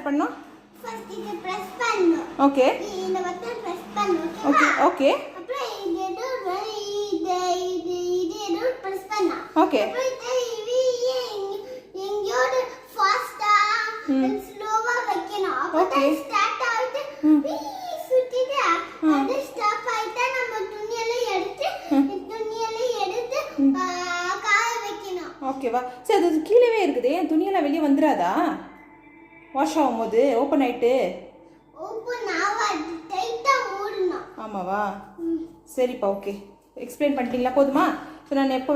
பண்ணனும் ஃபர்ஸ்ட் இத பிரஸ் பண்ணனும் ஓகே இந்த பட்டன் பிரஸ் பண்ணனும் ஓகே ஓகே அப்புறம் இது பிரஸ் பண்ணா ஓகே அப்புறம் இங்கோட ஃபாஸ்டா ஸ்லோவா வைக்கணும் அப்பதான் ஸ்டார்ட் ஆயிட்டு சுத்திட்டு அது ஸ்டாப் ஆயிட்டா நம்ம துணியெல்லாம் எடுத்து காய வைக்கணும் ஓகேவா சரி அது கீழவே இருக்குது என் துணியெல்லாம் வெளியே வந்துடாதா வாஷ் ஆகும்போது ஓப்பன் ஆயிட்டு ஓப்பன் ஆகாது டைட்டா மூடணும் ஆமாவா சரிப்பா ஓகே எக்ஸ்பிளைன் பண்ணிட்டீங்களா போதுமா ஸோ நான் எப்போ